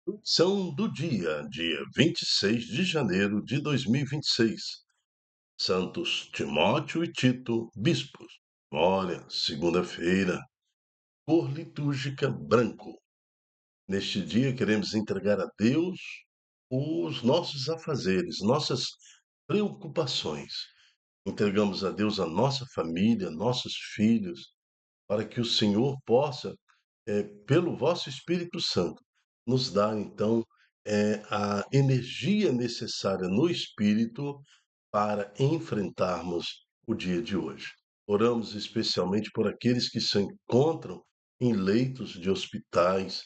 Lição do dia 26 de janeiro de 2026. Santos Timóteo e Tito, bispos. Memória, segunda-feira, cor litúrgica branco. Neste dia queremos entregar a Deus os nossos afazeres, nossas preocupações. Entregamos a Deus a nossa família, nossos filhos, para que o Senhor possa, pelo vosso Espírito Santo, nos dar, então, a energia necessária no Espírito para enfrentarmos o dia de hoje. Oramos especialmente por aqueles que se encontram em leitos de hospitais,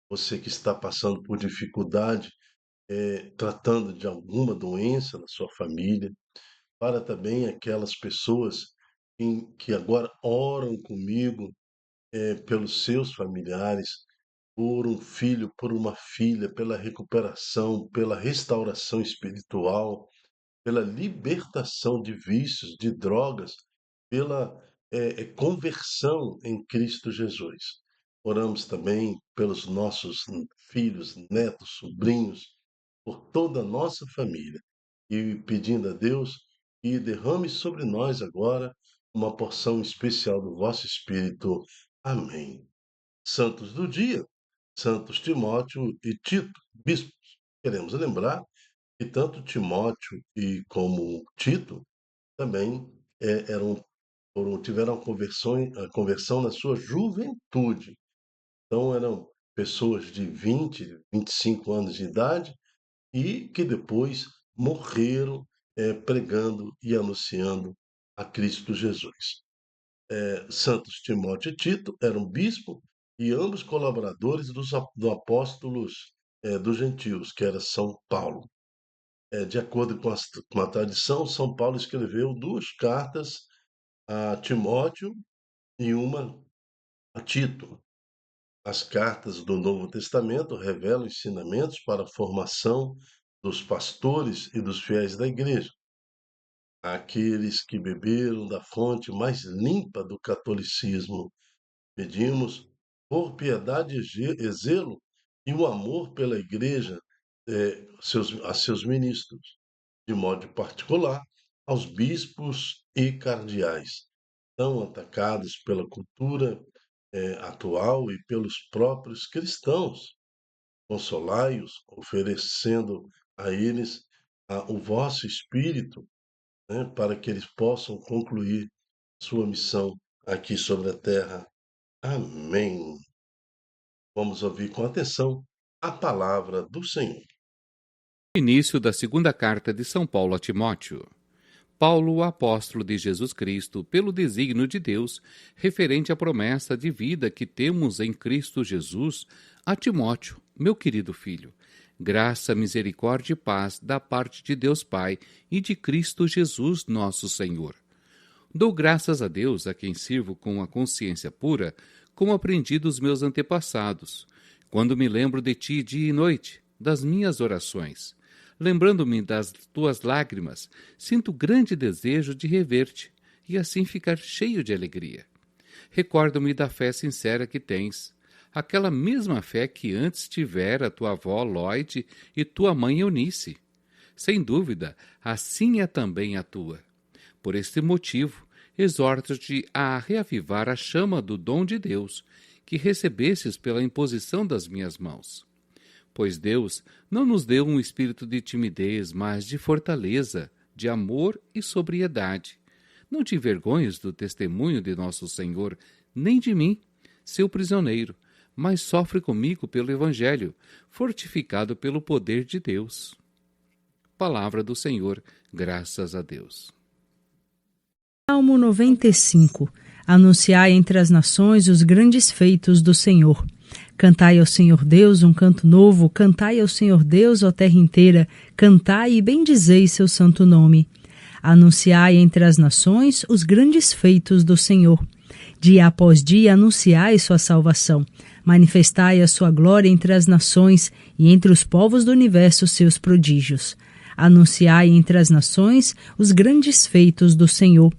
você que está passando por dificuldade, tratando de alguma doença na sua família, para também aquelas pessoas que agora oram comigo pelos seus familiares, por um filho, por uma filha, pela recuperação, pela restauração espiritual, pela libertação de vícios, de drogas, pela conversão em Cristo Jesus. Oramos também pelos nossos filhos, netos, sobrinhos, por toda a nossa família e pedindo a Deus que derrame sobre nós agora uma porção especial do vosso Espírito. Amém. Santos do dia, Santos Timóteo e Tito, bispos. Queremos lembrar que tanto Timóteo como Tito também tiveram a conversão na sua juventude. Então eram pessoas de 20, 25 anos de idade e que depois morreram pregando e anunciando a Cristo Jesus. Santos Timóteo e Tito eram bispo e ambos colaboradores do apóstolos dos gentios, que era São Paulo. De acordo com a tradição, São Paulo escreveu 2 cartas a Timóteo e uma a Tito. As cartas do Novo Testamento revelam ensinamentos para a formação dos pastores e dos fiéis da igreja, aqueles que beberam da fonte mais limpa do catolicismo. Pedimos, por piedade e zelo, e o amor pela igreja a seus ministros, de modo particular aos bispos e cardeais, tão atacados pela cultura atual e pelos próprios cristãos. Consolai-os, oferecendo a eles o vosso espírito, né, para que eles possam concluir sua missão aqui sobre a terra. Amém. Vamos ouvir com atenção a palavra do Senhor. Início da segunda carta de São Paulo a Timóteo. Paulo, o apóstolo de Jesus Cristo, pelo desígnio de Deus, referente à promessa de vida que temos em Cristo Jesus, a Timóteo, meu querido filho. Graça, misericórdia e paz da parte de Deus Pai e de Cristo Jesus, nosso Senhor. Dou graças a Deus, a quem sirvo com a consciência pura, como aprendi dos meus antepassados, quando me lembro de ti dia e noite, das minhas orações. Lembrando-me das tuas lágrimas, sinto grande desejo de rever-te e assim ficar cheio de alegria. Recordo-me da fé sincera que tens, aquela mesma fé que antes tivera tua avó Lloyd e tua mãe Eunice. Sem dúvida, assim é também a tua. Por este motivo, exorto-te a reavivar a chama do dom de Deus, que recebestes pela imposição das minhas mãos. Pois Deus não nos deu um espírito de timidez, mas de fortaleza, de amor e sobriedade. Não te envergonhes do testemunho de nosso Senhor, nem de mim, seu prisioneiro, mas sofre comigo pelo Evangelho, fortificado pelo poder de Deus. Palavra do Senhor, graças a Deus. Salmo 95. Anunciai entre as nações os grandes feitos do Senhor. Cantai ao Senhor Deus um canto novo, cantai ao Senhor Deus, ó terra inteira, cantai e bendizei seu santo nome. Anunciai entre as nações os grandes feitos do Senhor. Dia após dia anunciai sua salvação. Manifestai a sua glória entre as nações e entre os povos do universo seus prodígios. Anunciai entre as nações os grandes feitos do Senhor.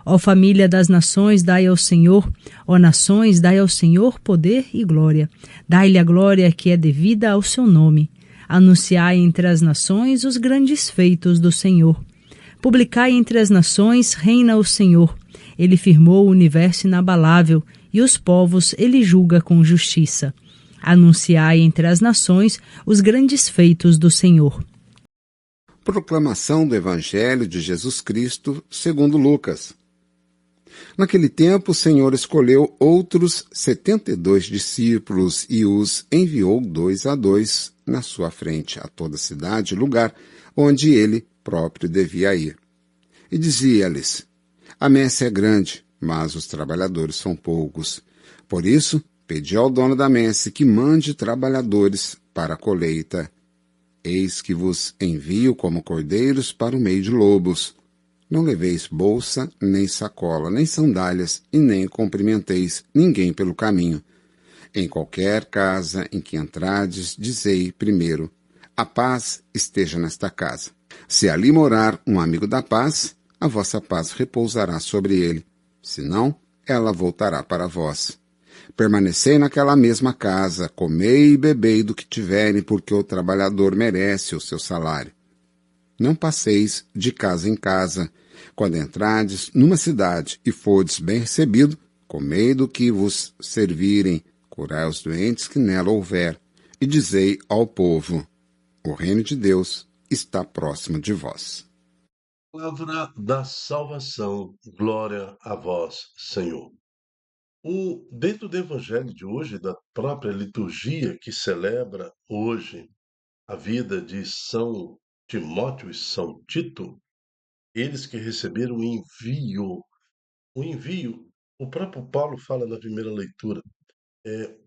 Ó família das nações, dai ao Senhor. Ó nações, dai ao Senhor poder e glória. Dai-lhe a glória que é devida ao seu nome. Anunciai entre as nações os grandes feitos do Senhor. Publicai entre as nações, reina o Senhor. Ele firmou o universo inabalável, e os povos ele julga com justiça. Anunciai entre as nações os grandes feitos do Senhor. Proclamação do Evangelho de Jesus Cristo segundo Lucas. Naquele tempo, o Senhor escolheu outros 72 discípulos e os enviou 2 a 2 na sua frente a toda cidade e lugar onde ele próprio devia ir. E dizia-lhes: a messe é grande, mas os trabalhadores são poucos. Por isso, pedi ao dono da messe que mande trabalhadores para a colheita. Eis que vos envio como cordeiros para o meio de lobos. Não leveis bolsa, nem sacola, nem sandálias, e nem cumprimenteis ninguém pelo caminho. Em qualquer casa em que entrardes, dizei primeiro: a paz esteja nesta casa. Se ali morar um amigo da paz, a vossa paz repousará sobre ele. Se não, ela voltará para vós. Permanecei naquela mesma casa, comei e bebei do que tiverem, porque o trabalhador merece o seu salário. Não passeis de casa em casa. Quando entrardes numa cidade e fordes bem recebido, comei do que vos servirem, curai os doentes que nela houver, e dizei ao povo: o reino de Deus está próximo de vós. Palavra da salvação, glória a vós, Senhor. Dentro do Evangelho de hoje, da própria liturgia que celebra hoje a vida de São Timóteo e São Tito, eles que receberam o envio, o próprio Paulo fala na primeira leitura,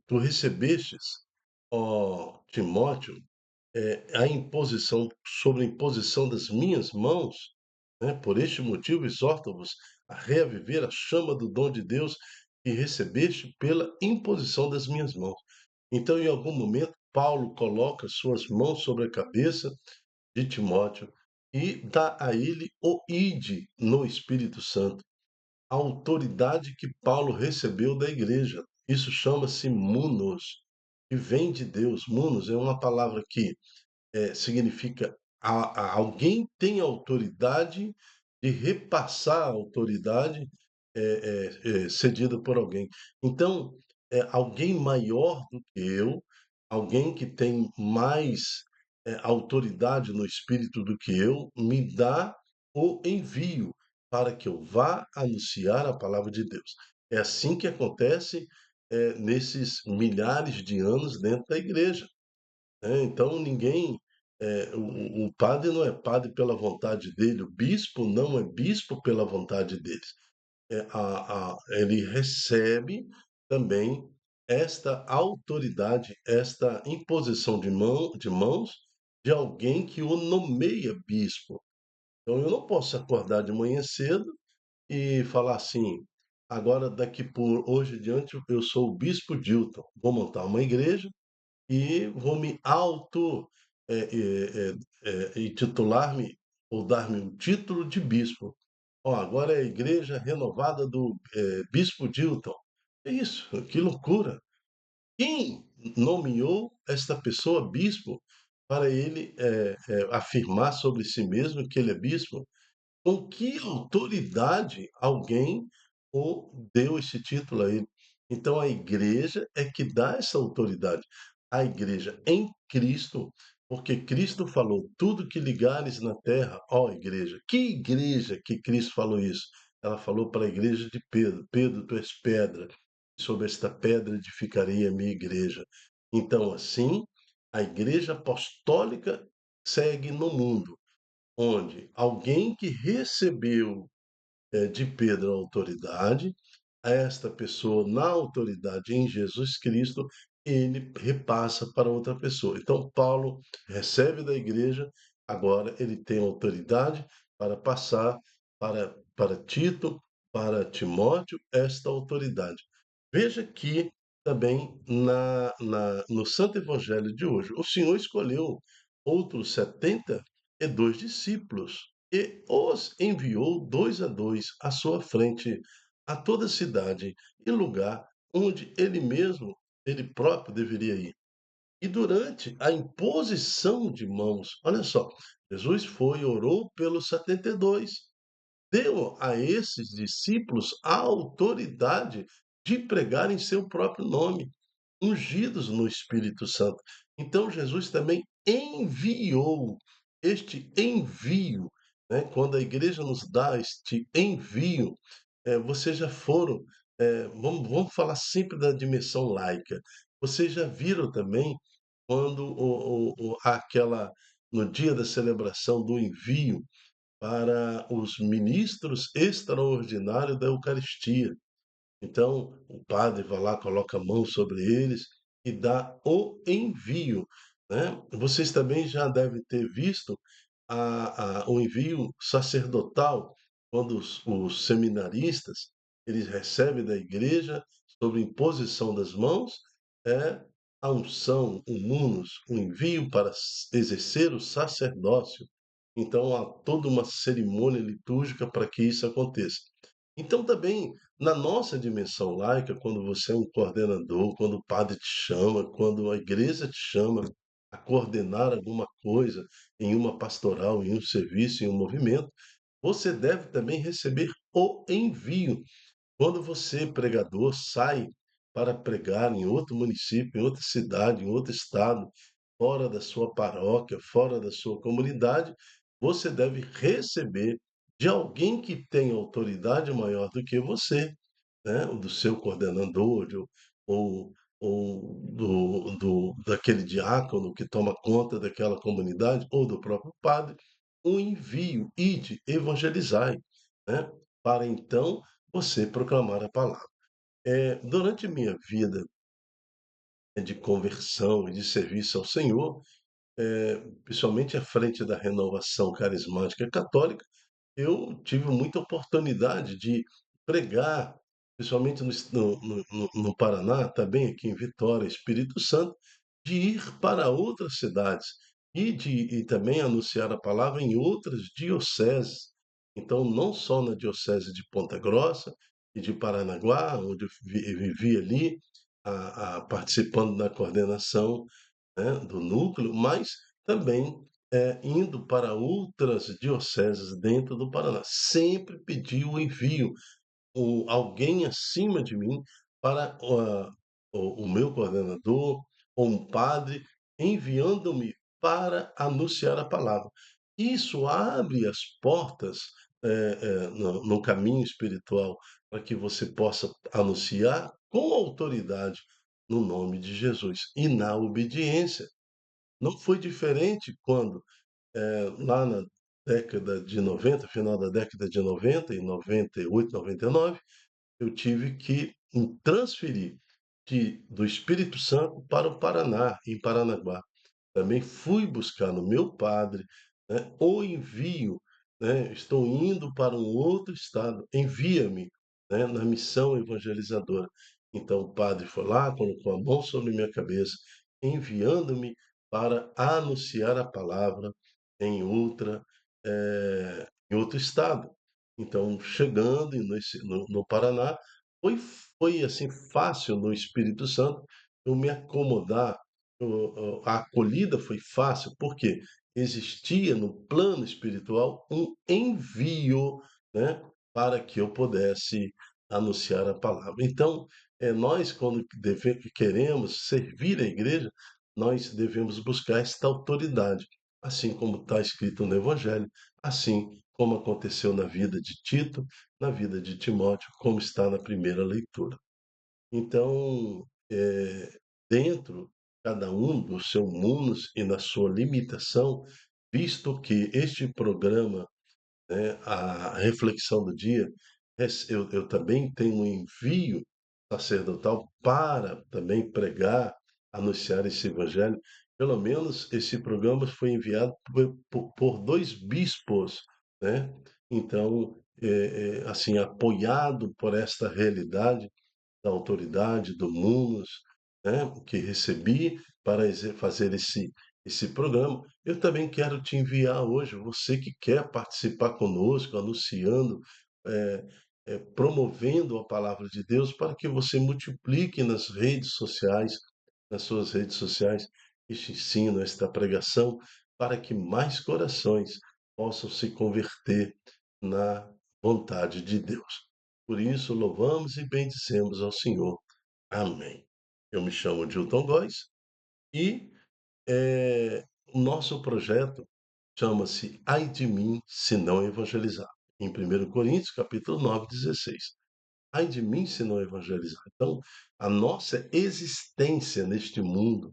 tu recebestes, ó Timóteo, sobre a imposição das minhas mãos, né? Por este motivo exorto-vos a reaviver a chama do dom de Deus que recebeste pela imposição das minhas mãos. Então, em algum momento, Paulo coloca suas mãos sobre a cabeça de Timóteo e dá a ele o ide no Espírito Santo, a autoridade que Paulo recebeu da igreja. Isso chama-se munos, que vem de Deus. Munos é uma palavra que significa alguém tem autoridade de repassar a autoridade cedida por alguém. Então, alguém maior do que eu, alguém que tem mais autoridade no espírito do que eu, me dá o envio para que eu vá anunciar a palavra de Deus. É assim que acontece nesses milhares de anos dentro da igreja. Então ninguém, o padre não é padre pela vontade dele, o bispo não é bispo pela vontade deles. Ele recebe também esta autoridade, esta imposição de mãos de alguém que o nomeia bispo. Então eu não posso acordar de manhã cedo e falar assim: agora daqui por hoje em diante eu sou o bispo Dilton, vou montar uma igreja e vou me auto intitular-me ou dar-me um título de bispo. Ó, agora é a igreja renovada do bispo Dilton. É isso, que loucura. Quem nomeou esta pessoa bispo para ele afirmar sobre si mesmo que ele é bispo? Com que autoridade alguém o deu esse título a ele? Então a igreja é que dá essa autoridade. A igreja em Cristo, porque Cristo falou: tudo que ligares na terra, ó igreja. Que igreja que Cristo falou isso? Ela falou para a igreja de Pedro: Pedro, tu és pedra, sobre esta pedra edificarei a minha igreja. Então, assim, a igreja apostólica segue no mundo onde alguém que recebeu de Pedro a autoridade, esta pessoa, na autoridade em Jesus Cristo, ele repassa para outra pessoa. Então, Paulo recebe da igreja, agora ele tem autoridade para passar para Tito, para Timóteo, esta autoridade. Veja que também no Santo Evangelho de hoje, o Senhor escolheu outros 72 discípulos. e os enviou dois a dois à sua frente, a toda cidade e lugar onde ele próprio deveria ir. E durante a imposição de mãos, olha só, Jesus foi e orou pelos 72, deu a esses discípulos a autoridade de pregar em seu próprio nome, ungidos no Espírito Santo. Então Jesus também enviou este envio, né? Quando a igreja nos dá este envio, vocês já foram, vamos falar sempre da dimensão laica. Vocês já viram também quando aquela no dia da celebração do envio para os ministros extraordinários da Eucaristia. Então, o padre vai lá, coloca a mão sobre eles e dá o envio, né? Vocês também já devem ter visto o envio sacerdotal, quando os seminaristas eles recebem da igreja, sob imposição das mãos, é a unção, o munus, o envio para exercer o sacerdócio. Então, há toda uma cerimônia litúrgica para que isso aconteça. Então, também, na nossa dimensão laica, quando você é um coordenador, quando o padre te chama, quando a igreja te chama a coordenar alguma coisa em uma pastoral, em um serviço, em um movimento, você deve também receber o envio. Quando você, pregador, sai para pregar em outro município, em outra cidade, em outro estado, fora da sua paróquia, fora da sua comunidade, você deve receber de alguém que tem autoridade maior do que você, né? O do seu coordenador, ou, daquele diácono que toma conta daquela comunidade, ou do próprio padre, um envio, ide, evangelizai, né? Para então você proclamar a palavra. Durante minha vida de conversão e de serviço ao Senhor, principalmente à frente da renovação carismática católica, eu tive muita oportunidade de pregar, principalmente no Paraná, também aqui em Vitória, Espírito Santo, de ir para outras cidades e também anunciar a palavra em outras dioceses. Então, não só na diocese de Ponta Grossa e de Paranaguá, onde eu vivi ali, participando da coordenação, né, do núcleo, mas também indo para outras dioceses dentro do Paraná. Sempre pedi o envio, alguém acima de mim para o meu coordenador ou um padre, enviando-me para anunciar a palavra. Isso abre as portas no caminho espiritual para que você possa anunciar com autoridade no nome de Jesus e na obediência. Não foi diferente quando, lá na década de 90, final da década de 90, em 98, 99, eu tive que me transferir do Espírito Santo para o Paraná, em Paranaguá. Também fui buscar no meu padre, né, o envio, né, estou indo para um outro estado, envia-me, né, na missão evangelizadora. Então o padre foi lá, colocou a mão sobre minha cabeça, enviando-me para anunciar a palavra em em outro estado. Então, chegando no Paraná, foi, foi assim fácil no Espírito Santo eu me acomodar. A acolhida foi fácil, porque existia no plano espiritual um envio, né, para que eu pudesse anunciar a palavra. Então, nós, quando queremos servir a igreja, nós devemos buscar esta autoridade, assim como está escrito no Evangelho, assim como aconteceu na vida de Tito, na vida de Timóteo, como está na primeira leitura. Então, dentro, cada um do seu munus e na sua limitação, visto que este programa, né, a reflexão do dia, eu também tenho um envio sacerdotal para também pregar, anunciar esse evangelho. Pelo menos esse programa foi enviado por dois bispos, né? Então, assim, apoiado por esta realidade da autoridade, do munus, né, que recebi para fazer esse programa, eu também quero te enviar hoje, você que quer participar conosco, anunciando, eh promovendo a palavra de Deus, para que você multiplique nas suas redes sociais, este ensino, esta pregação, para que mais corações possam se converter na vontade de Deus. Por isso, louvamos e bendizemos ao Senhor. Amém. Eu me chamo Dilton Góes e o nosso projeto chama-se Ai de mim se não evangelizar. Em 1 Coríntios, capítulo 9, 16. Ai de mim se não evangelizar. Então, a nossa existência neste mundo,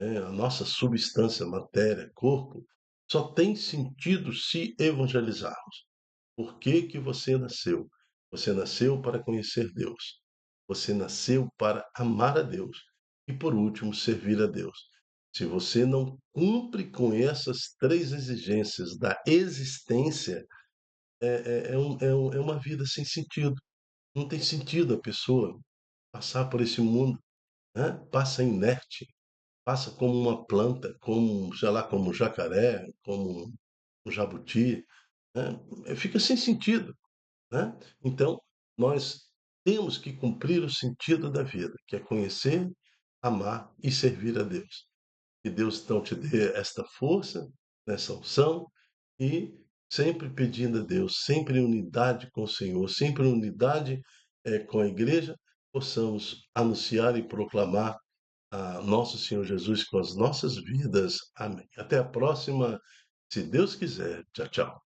né, a nossa substância, matéria, corpo, só tem sentido se evangelizarmos. Por que que você nasceu? Você nasceu para conhecer Deus. Você nasceu para amar a Deus. E por último, servir a Deus. Se você não cumpre com essas três exigências da existência, é uma vida sem sentido. Não tem sentido a pessoa passar por esse mundo, né? Passa inerte, passa como uma planta, como, sei lá, como um jacaré, como um jabuti, né? Fica sem sentido, né? Então, nós temos que cumprir o sentido da vida, que é conhecer, amar e servir a Deus. Que Deus então te dê esta força, nessa unção, e sempre pedindo a Deus, sempre em unidade com o Senhor, sempre em unidade com a igreja, possamos anunciar e proclamar a nosso Senhor Jesus com as nossas vidas. Amém. Até a próxima, se Deus quiser. Tchau, tchau.